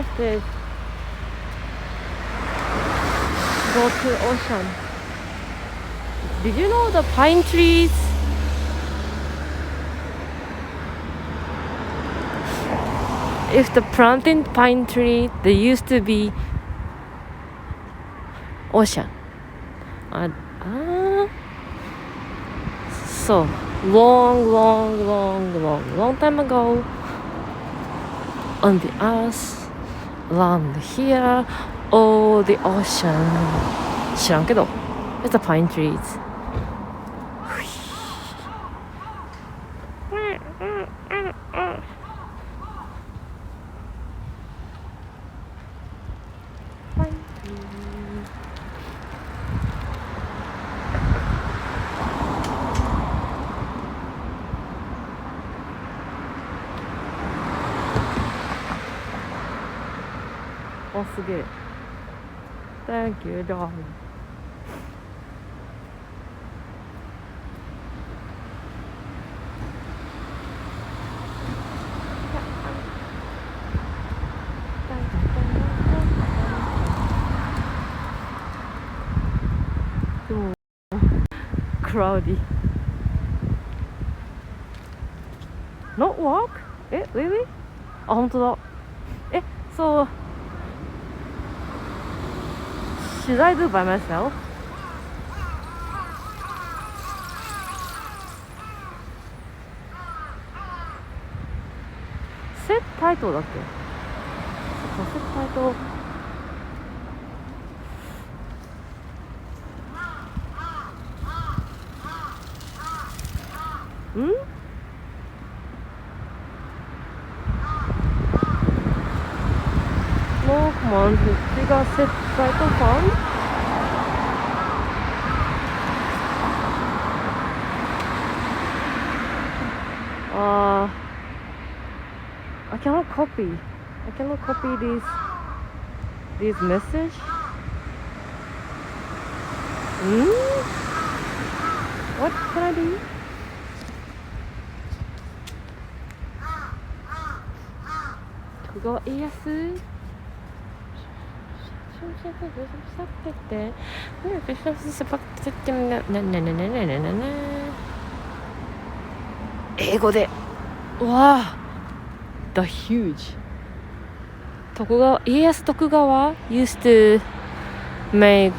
interested go to ocean. Did you know the pine trees if the planting pine tree they used to be ocean. So long time ago on the earth around here all the ocean 知らんけど it's the pine trees. Oh, すげえ Thank you, darling. Cloudy. Not walk? Really? あ、本当だ。So should I do by myself? Set title だっけ？そう、set title。No command trigger set title found. I cannot copy this message. What can I do? 그거 ES英語でわあ The huge 家康徳川 used to make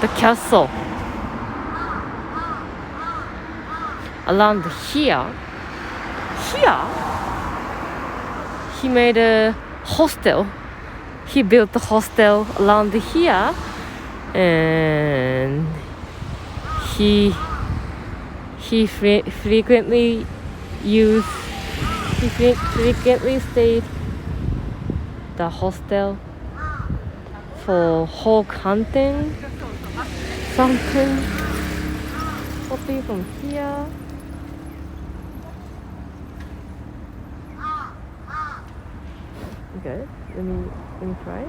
the castle around here. He made a hostel. He built a hostel around here, and he frequently stayed the hostel for hawk hunting. Something copy from here. Okay, let me try.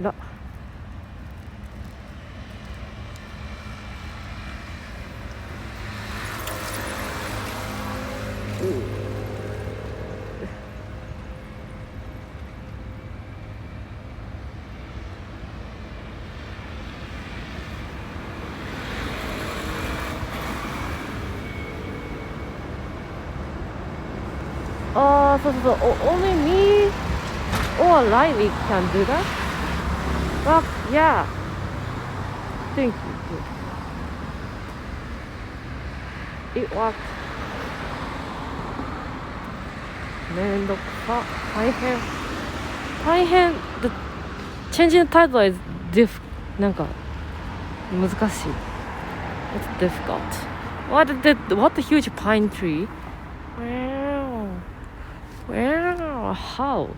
라. So only me or Riley can do that? Well, yeah. Thank you. It worked. めんどくさ。大変。The changing the title isなんか難しい。It's difficult. What a huge pine tree. Wow. How?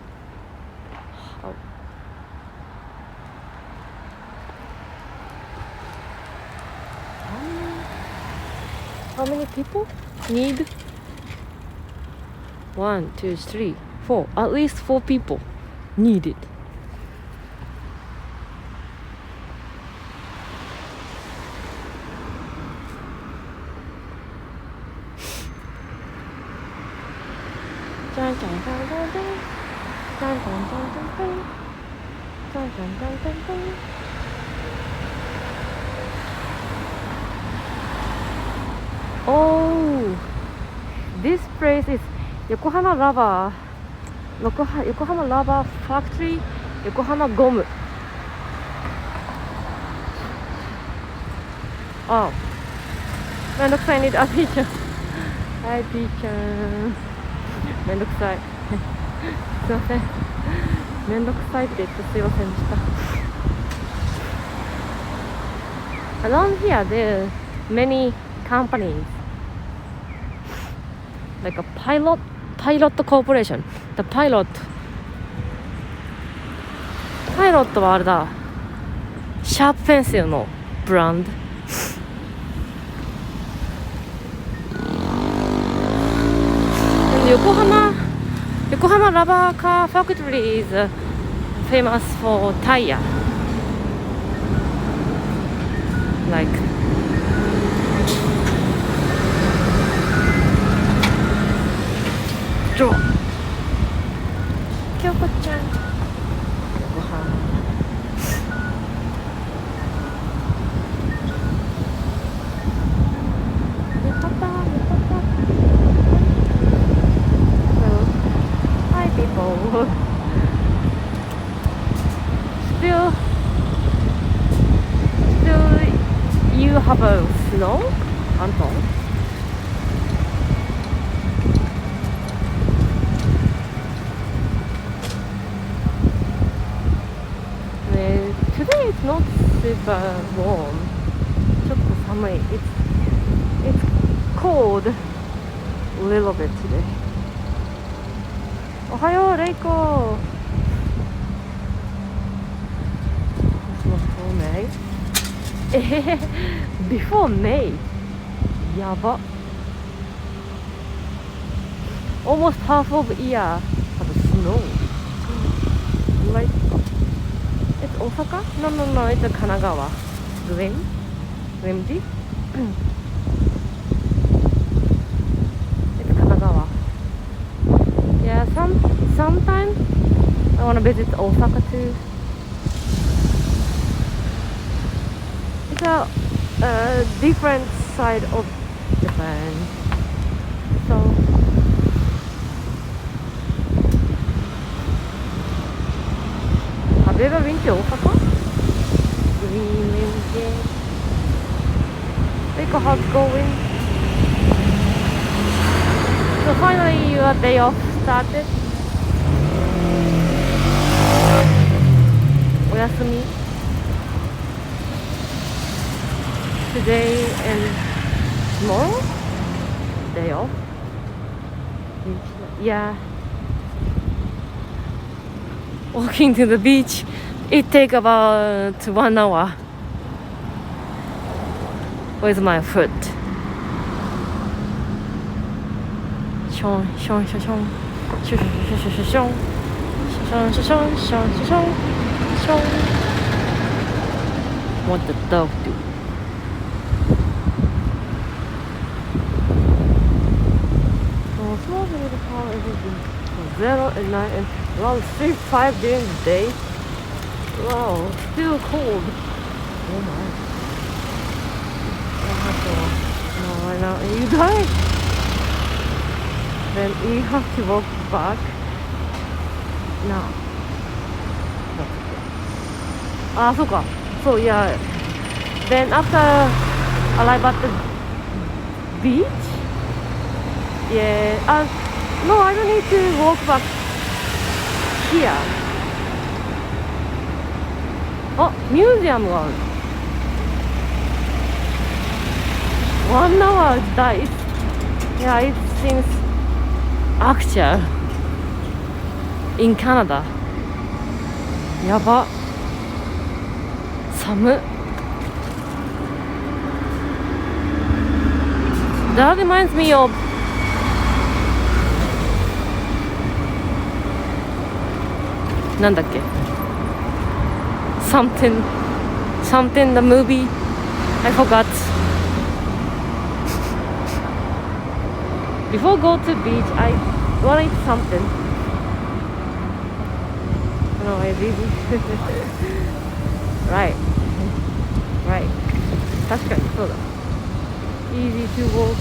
How many people need? 1, 2, 3, 4. At least 4 people needed. Oh, this place is Yokohama Rubber Factory, Yokohama Gom. Oh, めんどくさいね。あ、ピーちゃん。はい、ピーちゃん。めんどくさい。すいません。めんどくさいって言ってすいませんでした。Around here, there are many companies, like a pilot corporation. The pilot はあれだ。シャープペンシルのブランド。Yokohama Rubber Car Factory is famous for tire. Like draw. Kyoko-chan. Yokohama. People. Still you have a snow, Anton? Today it's not super warm. ちょっと寒い. It's cold a little bit today. おはよう、レイコ。Before May? やば。Almost half of year have snow. Like, it's Osaka? No, it's Kanagawa. Grimji? It's Kanagawa. Yeah, sometime I want to visit Osaka too. It's a different side of Japan. So have you ever been to Osaka? Rico, how's it going? So finally your day off started. お休み Today and tomorrow? Day off? Yeah. Walking to the beach, it takes about 1 hour with my foot. Shong, shong, shong, shong, shong, shong, shong, shong, shong, shong, shong, shong. What the dog do? So small little power everything from 0 and 9 and around 3-5 during the day. Wow, still cold. Oh my. I have to, no, right now, and you die. Then you have to walk back. Now. Ah, so ka. So yeah. Then after arrive at the beach, yeah. No, I don't need to walk back here. Oh, museumがある. 1 hour died. Yeah, it seems actual. in Canada. やば、寒っ。That reminds me ofなんだっけ something the movie I forgot. Before go to beach I want to eat something. No, I really right 確かにそうだ。 Easy to walk.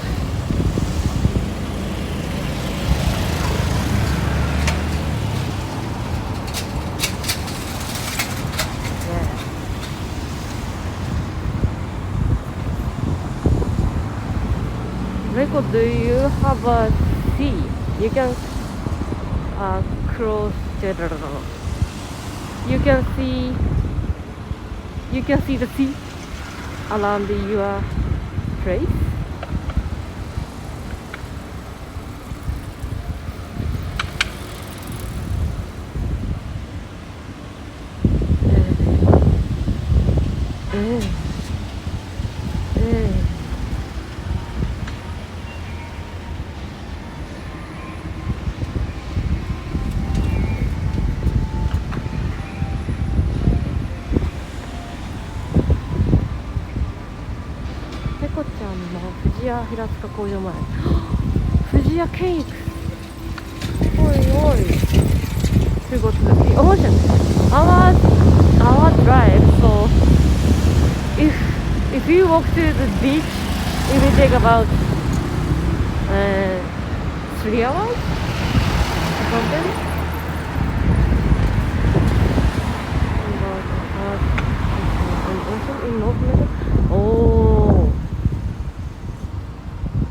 Reiko, do you have a sea? You can cross. You can see the sea around your place. Reiko ちゃんも藤屋平塚工場前。藤屋ケーキ。おいおい。to go to the beach. Ocean. Our drive. So if you walk to the beach, it will take about 3 hours or something.